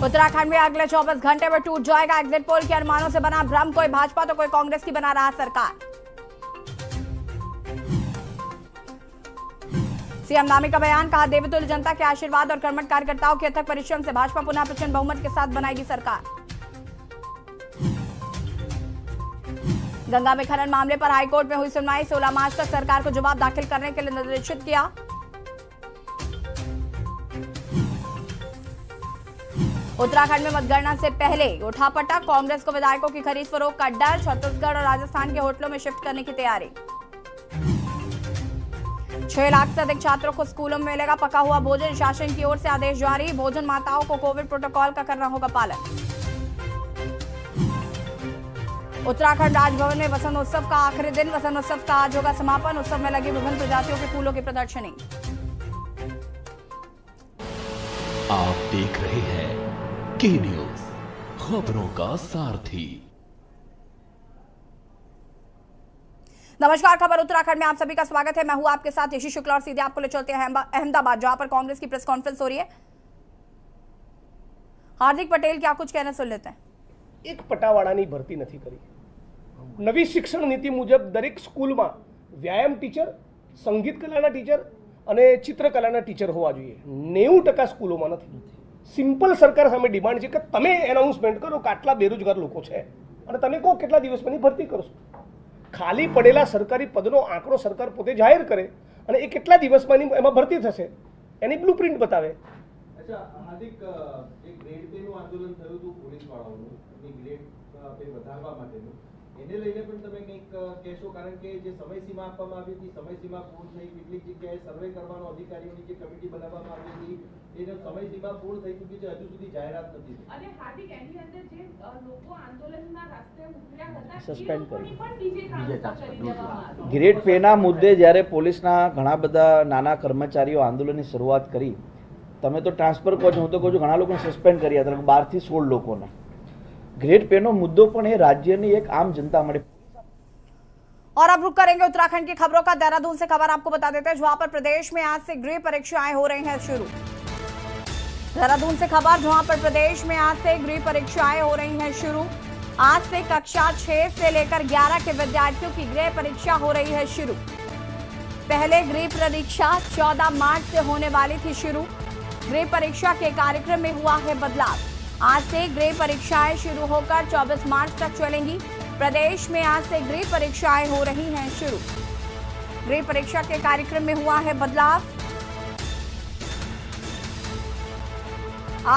उत्तराखंड में अगले 24 घंटे में टूट जाएगा एग्जिट पोल के अनुमानों से बना भ्रम। कोई भाजपा तो कोई कांग्रेस की बना रहा सरकार। सीएम नामी का बयान, कहा देवतुल्य जनता के आशीर्वाद और कर्मठ कार्यकर्ताओं के अथक परिश्रम से भाजपा पुनः प्रचंड बहुमत के साथ बनाएगी सरकार। गंगा में खनन मामले पर हाईकोर्ट में हुई सुनवाई। 16 मार्च तक सरकार को जवाब दाखिल करने के लिए निर्देशित किया। उत्तराखंड में मतगणना से पहले उठापटा, कांग्रेस को विधायकों की खरीद फरोख्त का डर। छत्तीसगढ़ और राजस्थान के होटलों में शिफ्ट करने की तैयारी। 6 लाख से अधिक छात्रों को स्कूलों में मिलेगा पका हुआ भोजन। शासन की ओर से आदेश जारी। भोजन माताओं को कोविड प्रोटोकॉल का करना होगा पालन। उत्तराखंड राजभवन में वसंत उत्सव का आखिरी दिन। वसंत उत्सव का आज होगा समापन। उत्सव में लगी विभिन्न प्रजातियों के फूलों की प्रदर्शनी। आप देख रहे हैं के न्यूज, खबरों का सारथी। नमस्कार, खबर उत्तराखंड में आप सभी का स्वागत है। मैं हूं आपके साथ यशी शुक्ला और सीधे आपको ले चलते हैं अहमदाबाद, जहां पर कांग्रेस की प्रेस कॉन्फ्रेंस हो रही है। हार्दिक पटेल क्या कुछ कहना सुन लेते हैं। एक पटावाड़ानी भरती नहीं करी। नवी शिक्षण नीति मुजब दरेक स्कूल में व्यायाम टीचर, संगीत कलाना टीचर અને ચિત્રકલાના ટીચર હોવા જોઈએ। 90% સ્કૂલોમાં નથી। સિમ્પલ સરકાર સામે ડિમાન્ડ છે કે તમે એનાઉન્સમેન્ટ કરો કે આટલા બેરોજગાર લોકો છે અને તમે કહો કેટલા દિવસમાં ભરતી કરશો। ખાલી પડેલા સરકારી પદનો આંકડો સરકાર પોતે જાહેર કરે અને એ કેટલા દિવસમાં એમાં ભરતી થશે એની બ્લુપ્રિન્ટ બતાવે। अच्छा हार्दिक, एक ग्रेड पे નું આંદોલન થયું હતું પોલીસ વાળાઓનું, એ ગ્રેડ पे વધારવા માટેનું, એને લઈને પણ તમે કંઈક કહેશો? કારણ કે જે સમયસીમા આપવામાં આવી હતી, સમયસીમા પૂર્ણ થઈ, કેટલીક જગ્યાએ સર્વે કરવાનો અધિકારીઓની જે કમિટી બનાવવામાં આવી હતી એનો સમયસીમા પૂર્ણ થઈ ચૂકી છે, હજુ સુધી જાહેરાત નથી થઈ। અને હાર્દિક, એની અંદર જે લોકો આંદોલનના રસ્તે ઉતર્યા હતા સસ્પેન્ડ કરી પણ બીજે ટ્રાન્સફર કરી દેવામાં આવ્યા। ગ્રેડ પેના મુદ્દે જ્યારે પોલીસના ઘણા બધા નાના કર્મચારીઓ આંદોલનની શરૂઆત કરી, તમે તો ટ્રાન્સફર કહો છો, હું તો કહું છું ઘણા લોકોને સસ્પેન્ડ કર્યા હતા, 12 થી 16 લોકોને। ग्रेड पे नो मुद्दों पर है राज्य ने एक आम जनता हमारे। और अब रुक करेंगे उत्तराखंड की खबरों का। देहरादून से खबर आपको बता देते हैं, जहां पर प्रदेश में आज से गृह परीक्षाएं हो रही हैं शुरू। देहरादून से खबर, जहां पर प्रदेश में आज से गृह परीक्षाएं हो रही हैं शुरू। आज से कक्षा 6 से लेकर 11 के विद्यार्थियों की गृह परीक्षा हो रही है शुरू। पहले गृह परीक्षा 14 मार्च से होने वाली थी शुरू। गृह परीक्षा के कार्यक्रम में हुआ है बदलाव। आज से गृह परीक्षाएं शुरू होकर 24 मार्च तक चलेंगी। प्रदेश में आज से गृह परीक्षाएं हो रही हैं शुरू। गृह परीक्षा के कार्यक्रम में हुआ है बदलाव।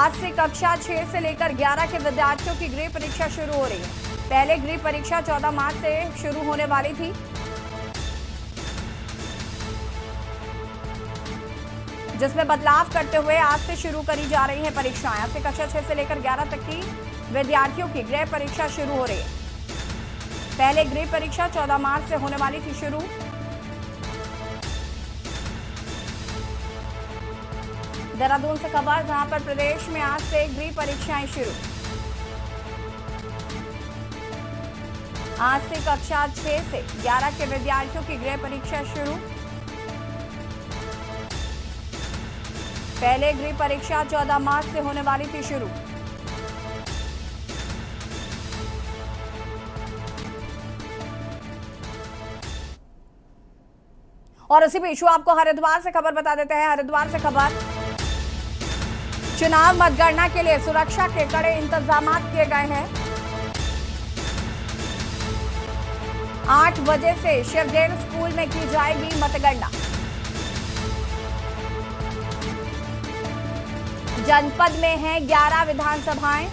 आज से कक्षा 6 से लेकर 11 के विद्यार्थियों की गृह परीक्षा शुरू हो रही है। पहले गृह परीक्षा 14 मार्च से शुरू होने वाली थी, जिसमें बदलाव करते हुए आज से शुरू करी जा रही है परीक्षाएं। आज से कक्षा 6 से लेकर 11 तक की विद्यार्थियों की गृह परीक्षा शुरू हो रही है। पहले गृह परीक्षा 14 मार्च से होने वाली थी शुरू। देहरादून से खबर, जहां पर प्रदेश में आज से गृह परीक्षाएं शुरू। आज से कक्षा 6 से 11 के विद्यार्थियों की गृह परीक्षा शुरू। पहले गृह परीक्षा 14 मार्च से होने वाली थी शुरू। और इसी बीच आपको हरिद्वार से खबर बता देते हैं। हरिद्वार से खबर, चुनाव मतगणना के लिए सुरक्षा के कड़े इंतजाम किए गए हैं। 8 बजे से शिवजैन स्कूल में की जाएगी मतगणना। जनपद में हैं 11 विधानसभाएं।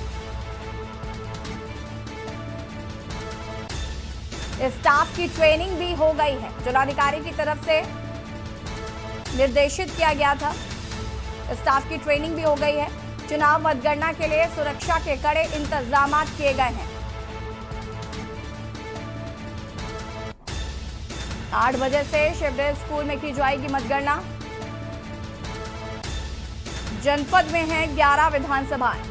स्टाफ की ट्रेनिंग भी हो गई है। जिलाधिकारी की तरफ से निर्देशित किया गया था, स्टाफ की ट्रेनिंग भी हो गई है। चुनाव मतगणना के लिए सुरक्षा के कड़े इंतजाम किए गए हैं। 8 बजे से शिवजैन स्कूल में की जाएगी मतगणना। जनपद में हैं 11 विधानसभाएं।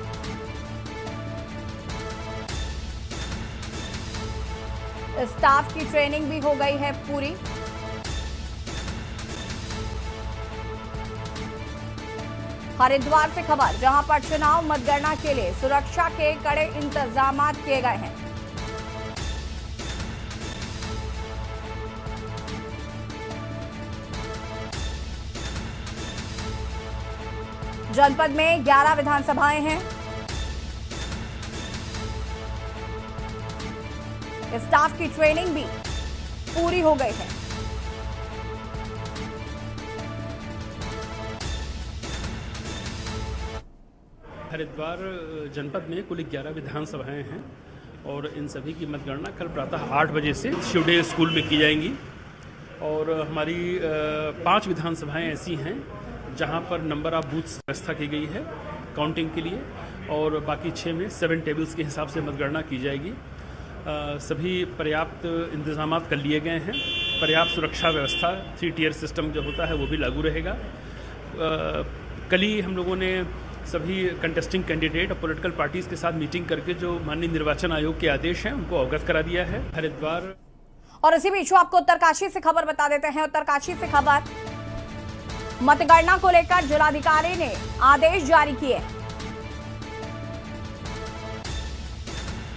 स्टाफ की ट्रेनिंग भी हो गई है पूरी। हरिद्वार से खबर, जहां पर चुनाव मतगणना के लिए सुरक्षा के कड़े इंतजाम किए गए हैं। जनपद में 11 विधानसभाएं हैं। स्टाफ की ट्रेनिंग भी पूरी हो गई है। हरिद्वार जनपद में कुल 11 विधानसभाएं हैं और इन सभी की मतगणना कल प्रातः 8 बजे से शिवडे स्कूल में की जाएंगी। और हमारी 5 विधानसभाएं ऐसी हैं जहां पर नंबर ऑफ बूथ्स व्यवस्था की गई है काउंटिंग के लिए, और बाकी 6 में 7 टेबल्स के हिसाब से मतगणना की जाएगी। सभी पर्याप्त इंतजाम कर लिए गए हैं। पर्याप्त सुरक्षा व्यवस्था 3 टियर सिस्टम जो होता है वो भी लागू रहेगा। कल ही हम लोगों ने सभी कंटेस्टिंग कैंडिडेट और पॉलिटिकल पार्टीज के साथ मीटिंग करके जो माननीय निर्वाचन आयोग के आदेश हैं उनको अवगत करा दिया है। हरिद्वार और इसी बीच आपको उत्तरकाशी से खबर बता देते हैं। उत्तरकाशी से खबर, मतगणना को लेकर जिलाधिकारी ने आदेश जारी किए।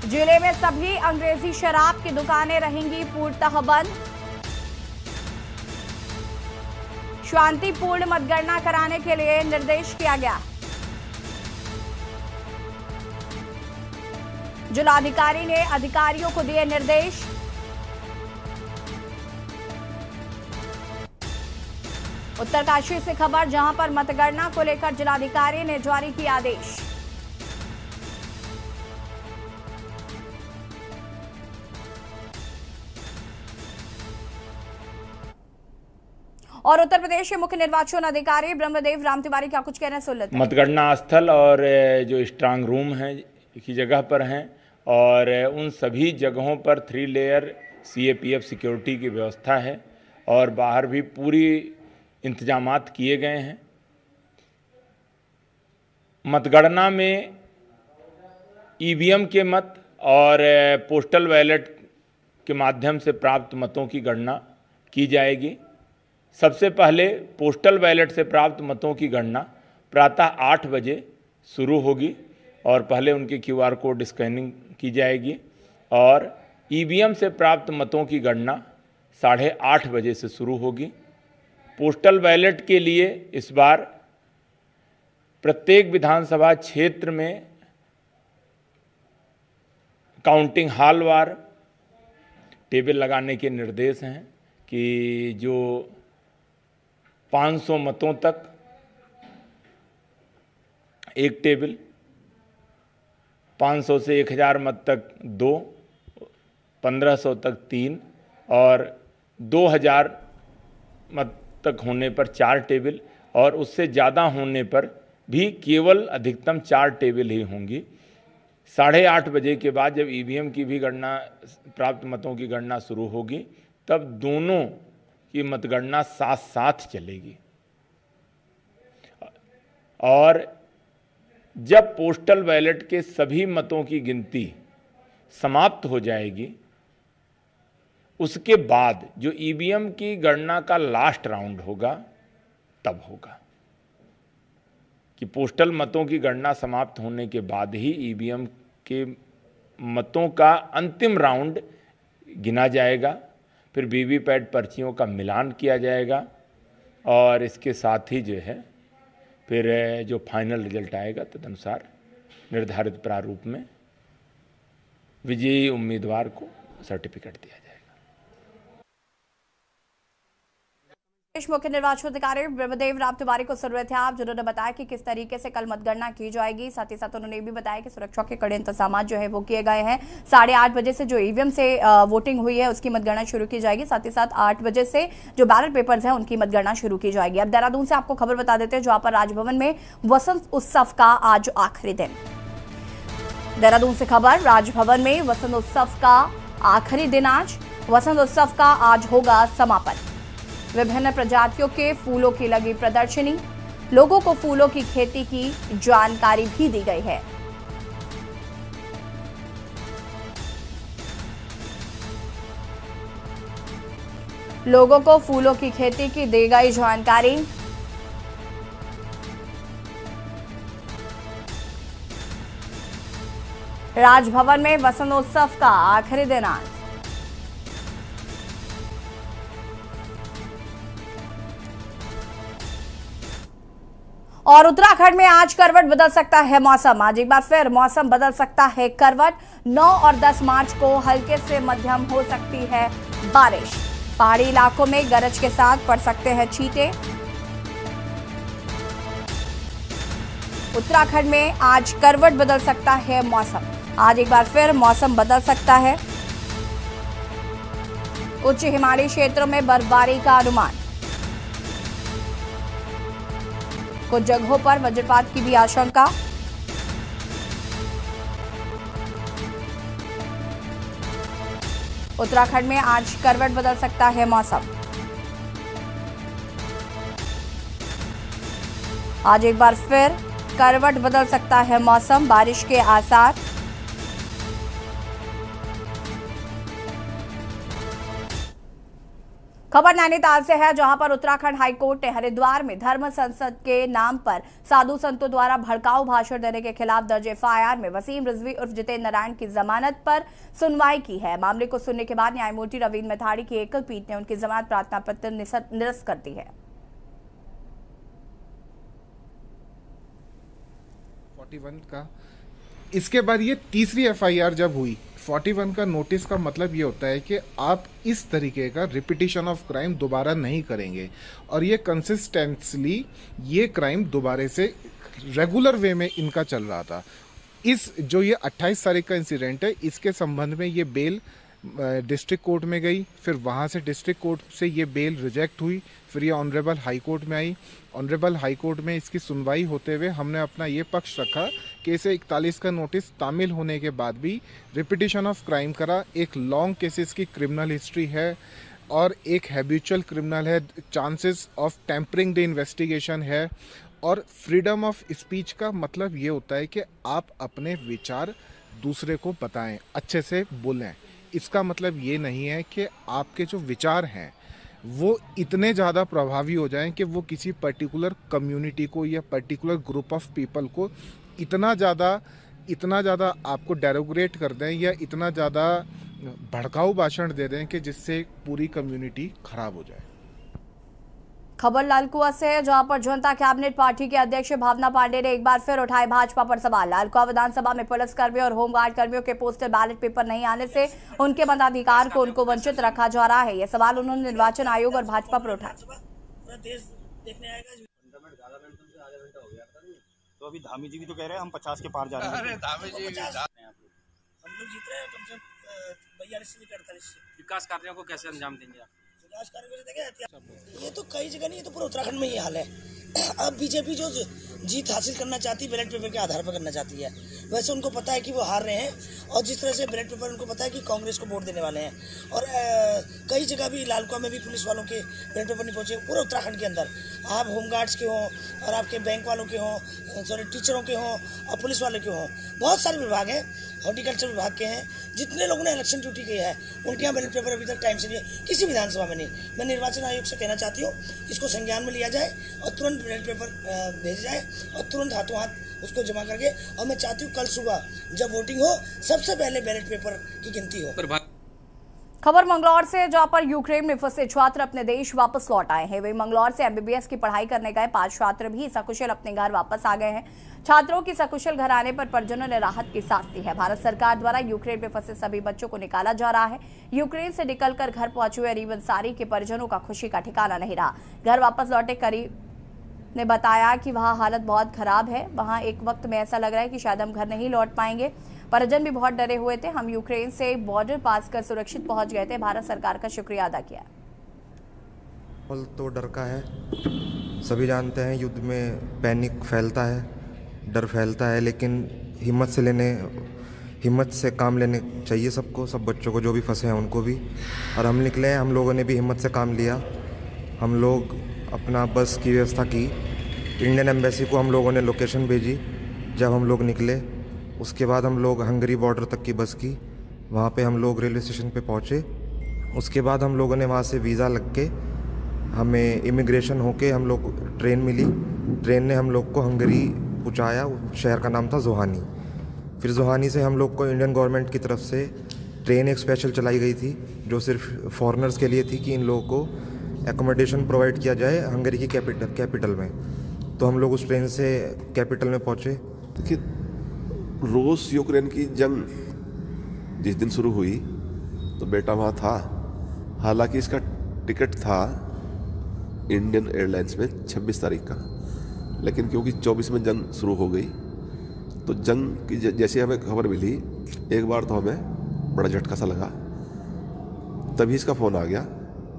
जिले में सभी अंग्रेजी शराब की दुकानें रहेंगी पूर्णतः बंद। शांतिपूर्ण मतगणना कराने के लिए निर्देश किया गया। जिलाधिकारी ने अधिकारियों को दिए निर्देश। उत्तरकाशी से खबर, जहां पर मतगणना को लेकर जिलाधिकारी ने जारी किया आदेश। और उत्तर प्रदेश के मुख्य निर्वाचन अधिकारी ब्रह्मदेव राम तिवारी क्या कुछ कहना है, सुन लेते हैं। मतगणना स्थल और जो स्ट्रांग रूम है की जगह पर हैं और उन सभी जगहों पर 3 लेयर CAPF सिक्योरिटी की व्यवस्था है और बाहर भी पूरी इंतजामात किए गए हैं। मतगणना में EVM के मत और पोस्टल बैलेट के माध्यम से प्राप्त मतों की गणना की जाएगी। सबसे पहले पोस्टल बैलेट से प्राप्त मतों की गणना प्रातः 8 बजे शुरू होगी और पहले उनके QR कोड स्कैनिंग की जाएगी और EVM से प्राप्त मतों की गणना 8:30 बजे से शुरू होगी। पोस्टल बैलेट के लिए इस बार प्रत्येक विधानसभा क्षेत्र में काउंटिंग हॉल वार टेबल लगाने के निर्देश हैं कि जो 500 मतों तक एक टेबल, 500 से 1000 मत तक 2, 1500 तक 3 और 2000 मत तक होने पर 4 टेबल और उससे ज़्यादा होने पर भी केवल अधिकतम 4 टेबल ही होंगी। 8:30 बजे के बाद जब EVM की भी गणना, प्राप्त मतों की गणना शुरू होगी, तब दोनों की मतगणना साथ साथ चलेगी। और जब पोस्टल बैलेट के सभी मतों की गिनती समाप्त हो जाएगी, उसके बाद जो EVM की गणना का लास्ट राउंड होगा तब होगा कि पोस्टल मतों की गणना समाप्त होने के बाद ही EVM के मतों का अंतिम राउंड गिना जाएगा। फिर वीवीपैट पर्चियों का मिलान किया जाएगा और इसके साथ ही जो है फिर जो फाइनल रिजल्ट आएगा तदनुसार निर्धारित प्रारूप में विजयी उम्मीदवार को सर्टिफिकेट दिया जाएगा। मुख्य निर्वाचन अधिकारी ब्रह्मदेव राम तिवारी को सुन रहे थे आप, जिन्होंने बताया कि किस तरीके से कल मतगणना की जाएगी। साथ ही साथ उन्होंने भी बताया कि सुरक्षा के कड़े इंतजाम जो है वो किए गए हैं। 8:30 बजे से जो EVM से वोटिंग हुई है उसकी मतगणना शुरू की जाएगी। साथ ही साथ 8 बजे से जो बैलेट पेपर्स हैं उनकी मतगणना शुरू की जाएगी। अब देहरादून से आपको खबर बता देते हैं, जहां पर राजभवन में वसंत उत्सव का आज आखिरी दिन। देहरादून से खबर, राजभवन में वसंत उत्सव का आखिरी दिन आज। वसंत उत्सव का आज होगा समापन। विभिन्न प्रजातियों के फूलों की लगी प्रदर्शनी, लोगों को फूलों की खेती की जानकारी भी दी गई है। लोगों को फूलों की खेती की दी गई जानकारी। राजभवन में वसंतोत्सव का आखिरी दिन आज। और उत्तराखंड में आज करवट बदल सकता है मौसम। आज एक बार फिर मौसम बदल सकता है करवट। 9 और 10 मार्च को हल्के से मध्यम हो सकती है बारिश। पहाड़ी इलाकों में गरज के साथ पड़ सकते हैं छींटे। उत्तराखंड में आज करवट बदल सकता है मौसम। आज एक बार फिर मौसम बदल सकता है। उच्च हिमालयी क्षेत्रों में बर्फबारी का अनुमान। कुछ जगहों पर वज्रपात की भी आशंका। उत्तराखंड में आज करवट बदल सकता है मौसम। आज एक बार फिर करवट बदल सकता है मौसम। बारिश के आसार। खबर नैनीताल से है, जहां पर उत्तराखंड हाईकोर्ट ने हरिद्वार में धर्म संसद के नाम पर साधु संतों द्वारा भड़काऊ भाषण देने के खिलाफ दर्ज एफआईआर में वसीम रिजवी उर्फ जितेंद्र नारायण की जमानत पर सुनवाई की है। मामले को सुनने के बाद न्यायमूर्ति रवींद्र मैथाड़ी की एकल पीठ ने उनकी जमानत प्रार्थना पत्र निरस्त कर दी है। 41 का इसके बाद ये तीसरी एफआईआर जब हुई, 41 का नोटिस का मतलब ये होता है कि आप इस तरीके का रिपीटिशन ऑफ क्राइम दोबारा नहीं करेंगे और ये कंसिस्टेंटली ये क्राइम दोबारा से रेगुलर वे में इनका चल रहा था। इस जो ये 28 तारीख का इंसिडेंट है, इसके संबंध में ये बेल डिस्ट्रिक्ट कोर्ट में गई, फिर वहाँ से डिस्ट्रिक्ट कोर्ट से ये बेल रिजेक्ट हुई, फिर ये ऑनरेबल हाई कोर्ट में आई। ऑनरेबल हाई कोर्ट में इसकी सुनवाई होते हुए हमने अपना ये पक्ष रखा कि इसे 41 का नोटिस तामील होने के बाद भी रिपीटिशन ऑफ क्राइम करा, एक लॉन्ग केसेस की क्रिमिनल हिस्ट्री है और एक हैबिचुअल क्रिमिनल है, chances of tampering the investigation है। और फ्रीडम ऑफ स्पीच का मतलब ये होता है कि आप अपने विचार दूसरे को बताएं, अच्छे से बोलें। इसका मतलब ये नहीं है कि आपके जो विचार हैं वो इतने ज़्यादा प्रभावी हो जाएं कि वो किसी पर्टिकुलर कम्युनिटी को या पर्टिकुलर ग्रुप ऑफ पीपल को इतना ज़्यादा आपको डेरोग्रेट कर दें या इतना ज़्यादा भड़काऊ भाषण दे दें कि जिससे पूरी कम्युनिटी खराब हो जाए। खबर लालकुआ से है, जहां पर जनता कैबिनेट पार्टी के अध्यक्ष भावना पांडे ने एक बार फिर उठाए भाजपा पर सवाल। लालकुआ विधानसभा में पुलिसकर्मियों और होमगार्ड कर्मियों के पोस्टल बैलेट पेपर नहीं आने से उनके मताधिकार को उनको वंचित रखा जा रहा है। यह सवाल उन्होंने निर्वाचन आयोग और भाजपा पर उठाया। तो अभी धामी जी भी तो कह रहे हैं हम 50 के पार जा रहे हैं। अरे धामी जी हम लोग जीत रहे हैं कम से कम 42 से 48। विकास कार्यों को कैसे अंजाम देंगे आप? विकास कार्यों को देखें, ये तो कई जगह नहीं, ये तो पूरे उत्तराखंड में ये हाल है। अब बीजेपी जो जीत हासिल करना चाहती है बैलेट पेपर के आधार पर करना चाहती है, वैसे उनको पता है कि वो हार रहे हैं और जिस तरह से बैलेट पेपर उनको पता है कि कांग्रेस को वोट देने वाले हैं। और कई जगह भी लालकुआ में भी पुलिस वालों के बैलेट पेपर नहीं पहुंचे। पूरे उत्तराखंड के अंदर आप होमगार्ड्स के हों और आपके बैंक वालों के हों, सॉरी टीचरों के हों और पुलिस वालों के हों, बहुत सारे विभाग हैं, हॉर्टिकल्चर विभाग के हैं, जितने लोगों ने इलेक्शन ड्यूटी की है उनके यहाँ बैलेट पेपर अभी तक टाइम से नहीं है, किसी विधानसभा में नहीं। मैं निर्वाचन आयोग से कहना चाहती हूँ इसको संज्ञान में लिया जाए और तुरंत बैलेट पेपर भेज जाए और तुरंत हाथों हाथ उसको जमा करके, और मैं चाहती हूँ कल सुबह जब वोटिंग हो सबसे पहले बैलेट पेपर की गिनती हो। खबर मंगलौर से, जहां पर यूक्रेन में फंसे छात्र अपने देश वापस लौट आए हैं। वे मंगलौर से एमबीबीएस की पढ़ाई करने गए 5 छात्र भी सकुशल अपने घर वापस आ गए हैं। छात्रों की सकुशल घर आने पर परिजनों ने राहत की सांस ली है। भारत सरकार द्वारा यूक्रेन में फंसे सभी बच्चों को निकाला जा रहा है। यूक्रेन से निकलकर घर पहुंचे हुए अरीब अंसारी के परिजनों का खुशी का ठिकाना नहीं रहा। घर वापस लौटे करीब ने बताया कि वहाँ हालत बहुत खराब है। वहाँ एक वक्त में ऐसा लग रहा है कि शायद हम घर नहीं लौट पाएंगे। परिजन भी बहुत डरे हुए थे। हम यूक्रेन से बॉर्डर पास कर सुरक्षित पहुंच गए थे। भारत सरकार का शुक्रिया अदा किया। तो डर का है, सभी जानते हैं युद्ध में पैनिक फैलता है, डर फैलता है, लेकिन हिम्मत से काम लेने चाहिए सबको, सब बच्चों को जो भी फंसे हैं उनको भी। और हम निकले हैं, हम लोगों ने भी हिम्मत से काम लिया। हम लोग अपना बस की व्यवस्था की, इंडियन एम्बेसी को हम लोगों ने लोकेशन भेजी। जब हम लोग निकले उसके बाद हम लोग हंगरी बॉर्डर तक की बस की, वहाँ पे हम लोग रेलवे स्टेशन पे पहुँचे। उसके बाद हम लोगों ने वहाँ से वीज़ा लग के हमें इमिग्रेशन होके हम लोग ट्रेन मिली। ट्रेन ने हम लोग को हंगरी पहुँचाया, शहर का नाम था जोहानी। फिर जोहानी से हम लोग को इंडियन गवर्नमेंट की तरफ से ट्रेन एक स्पेशल चलाई गई थी जो सिर्फ फॉरेनर्स के लिए थी कि इन लोगों को एकोमोडेशन प्रोवाइड किया जाए हंगरी की कैपिटल में। तो हम लोग उस ट्रेन से कैपिटल में पहुँचे। देखिए, रूस यूक्रेन की जंग जिस दिन शुरू हुई तो बेटा वहाँ था। हालांकि इसका टिकट था इंडियन एयरलाइंस में 26 तारीख का, लेकिन क्योंकि 24 में जंग शुरू हो गई तो जंग की जैसे हमें खबर मिली एक बार तो हमें बड़ा झटका सा लगा। तभी इसका फ़ोन आ गया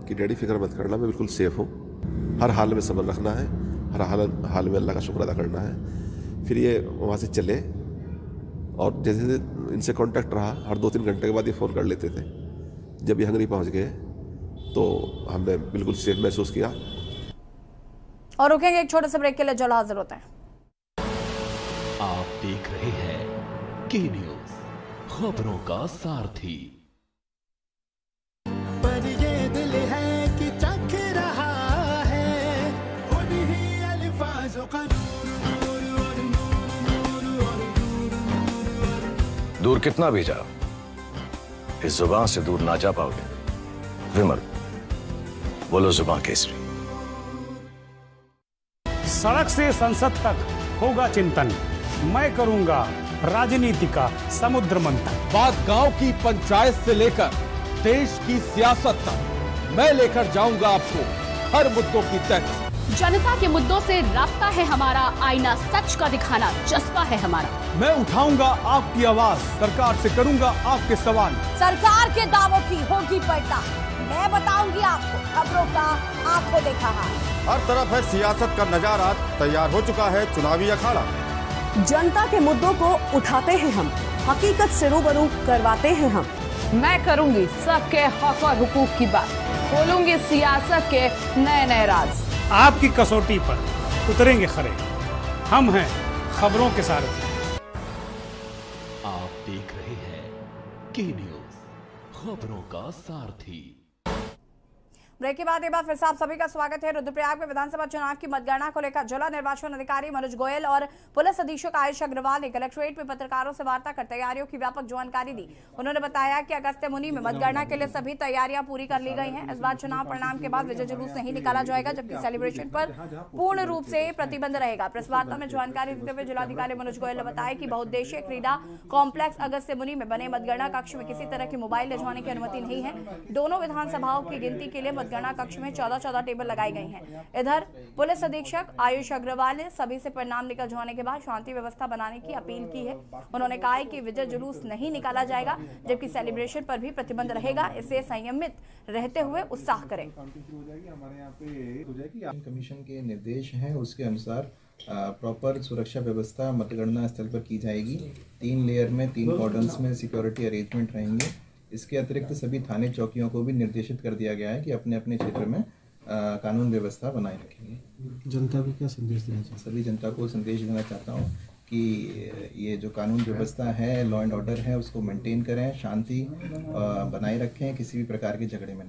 कि डैडी फिक्र मत करना, मैं बिल्कुल सेफ़ हूँ, हर हाल में सब्र रखना है, हर हाल में अल्लाह का शुक्र अदा करना है। फिर ये वहाँ से चले और जैसे इनसे कांटेक्ट रहा, हर 2-3 घंटे के बाद ये फ़ोन कर लेते थे। जब ये हंगरी पहुँच गए तो हमने बिल्कुल सेफ महसूस किया। और रुकेंगे एक छोटे से ब्रेक के लिए, जल्द हाजिर होते हैं। आप देख रहे हैं के न्यूज़, खबरों का सारथी। पर ये दिल है कि चख रहा है उन्हीं अल्फाज़ों का दूर कितना भी जाओ, इस जुबान से दूर ना जा पाओगे। विमल, बोलो जुबान केसरी। सड़क से संसद तक होगा चिंतन, मैं करूंगा राजनीति का समुद्र मंथन। बात गांव की पंचायत से लेकर देश की सियासत तक मैं लेकर जाऊंगा आपको हर मुद्दों की तक। जनता के मुद्दों से राब्ता है हमारा, आईना सच का दिखाना जज्बा है हमारा। मैं उठाऊंगा आपकी आवाज, सरकार से करूंगा आपके सवाल। सरकार के दावों की होगी पलटा, मैं बताऊंगी आपको खबरों का आपको देखा हाल। हर तरफ है सियासत का नजारा, तैयार हो चुका है चुनावी अखाड़ा। जनता के मुद्दों को उठाते हैं हम, हकीकत से रूबरू करवाते हैं हम। मैं करूंगी सबके हक और हुकूक की बात, खोलूंगी सियासत के नए नए राज। आपकी कसौटी पर उतरेंगे खरे, हम हैं खबरों के सारथी। आप देख रहे हैं के न्यूज़, खबरों का सारथी। ब्रेक के बाद एक बार फिर से आप सभी का स्वागत है। रुद्रप्रयाग में विधानसभा चुनाव की मतगणना को लेकर जिला निर्वाचन अधिकारी मनोज गोयल और पुलिस अधीक्षक आयुष अग्रवाल ने कलेक्ट्रेट में पत्रकारों से वार्ता कर तैयारियों की व्यापक जानकारी दी। उन्होंने बताया कि अगस्त्य मुनि में मतगणना के लिए सभी तैयारियां पूरी कर ली गई हैं। इस बार चुनाव परिणाम के बाद विजय जुलूस नहीं निकाला जाएगा, जबकि सेलिब्रेशन पर पूर्ण रूप से प्रतिबंध रहेगा। प्रेस वार्ता में जानकारी देते हुए जिलाधिकारी मनोज गोयल ने बताया कि बहुउद्देशीय क्रीडा कॉम्प्लेक्स अगस्त्य मुनि में बने मतगणना कक्ष में किसी तरह की मोबाइल ले जाने की अनुमति नहीं है। दोनों विधानसभाओं की गिनती के लिए मतगणना कक्ष में 14 टेबल लगाई गई हैं। इधर पुलिस अधीक्षक आयुष अग्रवाल ने सभी से परिणाम निकल जाने के बाद शांति व्यवस्था बनाने की अपील की है। उन्होंने कहा कि विजय जुलूस नहीं निकाला जाएगा, जबकि सेलिब्रेशन पर भी प्रतिबंध रहेगा, इससे संयमित रहते हुए उत्साह करें। हमारे यहाँ पे कमीशन के निर्देश हैं, उसके अनुसार प्रॉपर सुरक्षा व्यवस्था मतगणना स्थल पर की जाएगी। 3 लेयर में 3 कॉर्डन्स में सिक्योरिटी अरेंजमेंट रहेंगे। इसके अतिरिक्त सभी थाने चौकियों को भी निर्देशित कर दिया गया है कि अपने अपने क्षेत्र में कानून व्यवस्था बनाए रखेंगे। जनता को क्या संदेश देना चाहिए? सभी जनता को संदेश देना चाहता हूँ कि ये जो कानून व्यवस्था है, लॉ एंड ऑर्डर है, उसको मेंटेन करें, शांति बनाए रखें, किसी भी प्रकार के झगड़े में न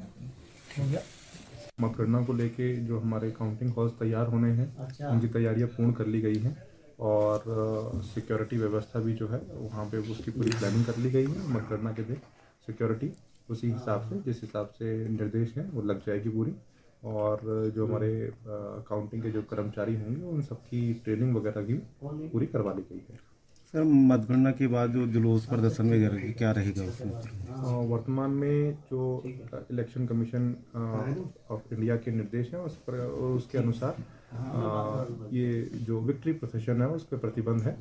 करें। मतगणना को लेके जो हमारे काउंटिंग हॉल्स तैयार होने हैं, उनकी तैयारियां पूर्ण कर ली गई हैं और सिक्योरिटी व्यवस्था भी जो है वहाँ पे उसकी पूरी प्लानिंग कर ली गई है। मतगणना के दिन सिक्योरिटी उसी हिसाब से, जिस हिसाब से निर्देश हैं, वो लग जाएगी पूरी। और जो हमारे काउंटिंग के जो कर्मचारी होंगे उन सबकी ट्रेनिंग वगैरह की पूरी करवा ली गई है। सर, मतगणना के बाद जो जुलूस प्रदर्शन वगैरह क्या रहेगा उसमें? वर्तमान में जो इलेक्शन कमीशन ऑफ इंडिया के निर्देश हैं उसके अनुसार ये जो विक्ट्री प्रोसेशन है उस पर प्रतिबंध है।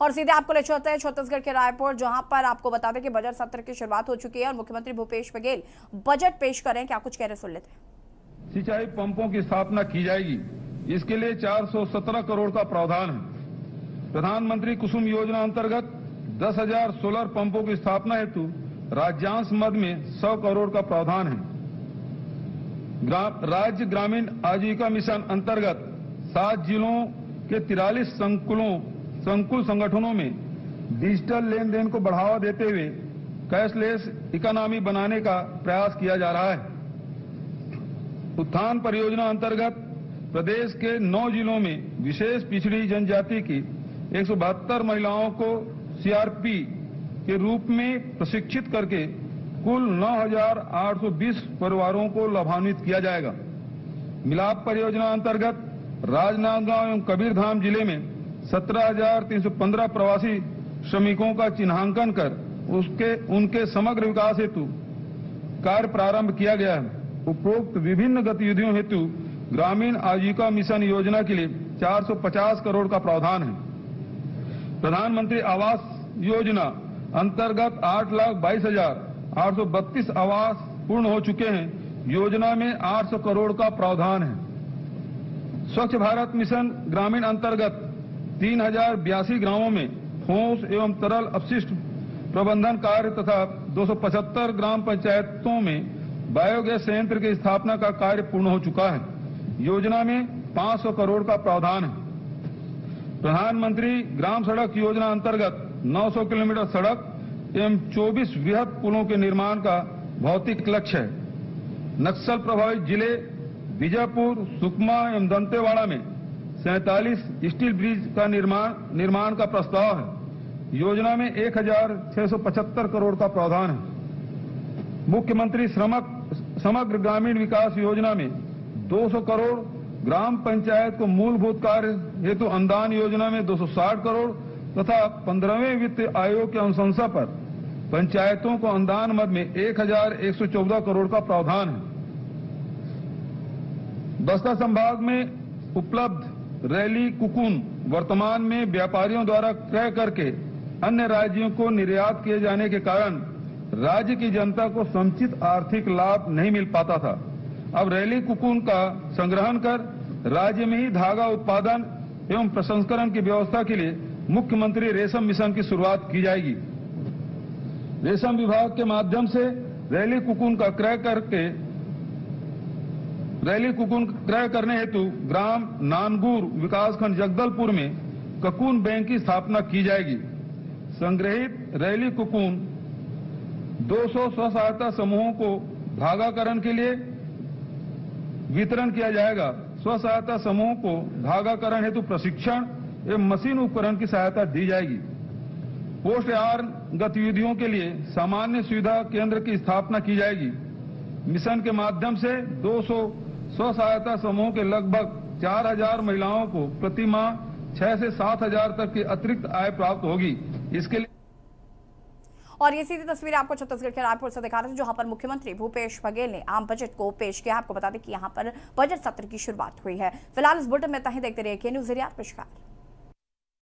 और सीधे आपको ले चलते हैं छत्तीसगढ़ के रायपुर, जहां पर आपको बता दें कि बजट सत्र की शुरुआत हो चुकी है और मुख्यमंत्री भूपेश बघेल बजट पेश करें। क्या कुछ कह रहे सुन लेते हैं। सिंचाई पंपों की स्थापना की जाएगी, इसके लिए 417 करोड़ का प्रावधान है। प्रधानमंत्री कुसुम योजना अंतर्गत 10,000 सोलर पंपों की स्थापना हेतु राज्यांश मद में 100 करोड़ का प्रावधान है। राज्य ग्रामीण आजीविका मिशन अंतर्गत 7 जिलों के 43 संकुल संगठनों में डिजिटल लेन देन को बढ़ावा देते हुए कैशलेस इकोनॉमी बनाने का प्रयास किया जा रहा है। उत्थान परियोजना अंतर्गत प्रदेश के 9 जिलों में विशेष पिछड़ी जनजाति की 172 महिलाओं को सीआरपी के रूप में प्रशिक्षित करके कुल 9,820 परिवारों को लाभान्वित किया जाएगा। मिलाप परियोजना अंतर्गत राजनांदगांव एवं कबीरधाम जिले में 17,315 प्रवासी श्रमिकों का चिन्हांकन कर उनके समग्र विकास हेतु कार्य प्रारंभ किया गया है। उपरोक्त विभिन्न गतिविधियों हेतु ग्रामीण आजीविका मिशन योजना के लिए 450 करोड़ का प्रावधान है। प्रधानमंत्री आवास योजना अंतर्गत 8,22,832 आवास पूर्ण हो चुके हैं। योजना में 800 करोड़ का प्रावधान है। स्वच्छ भारत मिशन ग्रामीण अंतर्गत 3,082 ग्रामों में ठोस एवं तरल अपशिष्ट प्रबंधन कार्य तथा 275 ग्राम पंचायतों में बायोगैस संयंत्र की स्थापना का कार्य पूर्ण हो चुका है। योजना में 500 करोड़ का प्रावधान है। प्रधानमंत्री ग्राम सड़क योजना अंतर्गत 900 किलोमीटर सड़क एवं 24 वृहद पुलों के निर्माण का भौतिक लक्ष्य है। नक्सल प्रभावित जिले बीजापुर, सुकमा एवं दंतेवाड़ा में 47 स्टील ब्रिज का निर्माण का प्रस्ताव है। योजना में 1,675 करोड़ का प्रावधान है। मुख्यमंत्री समग्र ग्रामीण विकास योजना में 200 करोड़, ग्राम पंचायत को मूलभूत कार्य हेतु अनुदान योजना में 260 करोड़ तथा 15वें वित्त आयोग के अनुशंसा पर पंचायतों को अनुदान मद में 1,114 करोड़ का प्रावधान है। बस्तर संभाग में उपलब्ध रैली कुकुन वर्तमान में व्यापारियों द्वारा क्रय करके अन्य राज्यों को निर्यात किए जाने के कारण राज्य की जनता को समुचित आर्थिक लाभ नहीं मिल पाता था। अब रैली कुकुन का संग्रहण कर राज्य में ही धागा उत्पादन एवं प्रसंस्करण की व्यवस्था के लिए मुख्यमंत्री रेशम मिशन की शुरुआत की जाएगी। रेशम विभाग के माध्यम से रैली कुकुन क्रय करने हेतु ग्राम नानगुर विकासखंड जगदलपुर में ककून बैंक की स्थापना की जाएगी। संग्रहित रैली कुकुन 200 स्व सहायता समूहों को धागाकरण के लिए वितरण किया जाएगा। स्व सहायता समूह को धागाकरण हेतु प्रशिक्षण एवं मशीन उपकरण की सहायता दी जाएगी। पोस्ट यार्न गतिविधियों के लिए सामान्य सुविधा केंद्र की स्थापना की जाएगी। मिशन के माध्यम से 200 स्व सहायता समूह के लगभग 4,000 महिलाओं को प्रति माह 6 से 7,000 तक की अतिरिक्त आय प्राप्त होगी। इसके लिए और ये सीधी तस्वीर आपको छत्तीसगढ़ के रायपुर से दिखा रहे थे, जहां पर मुख्यमंत्री भूपेश बघेल ने आम बजट को पेश किया। आपको बता दें कि यहां पर बजट सत्र की शुरुआत हुई है। फिलहाल इस बुलेटिन में इतना ही। देखते रहिए के न्यूज़। नमस्कार।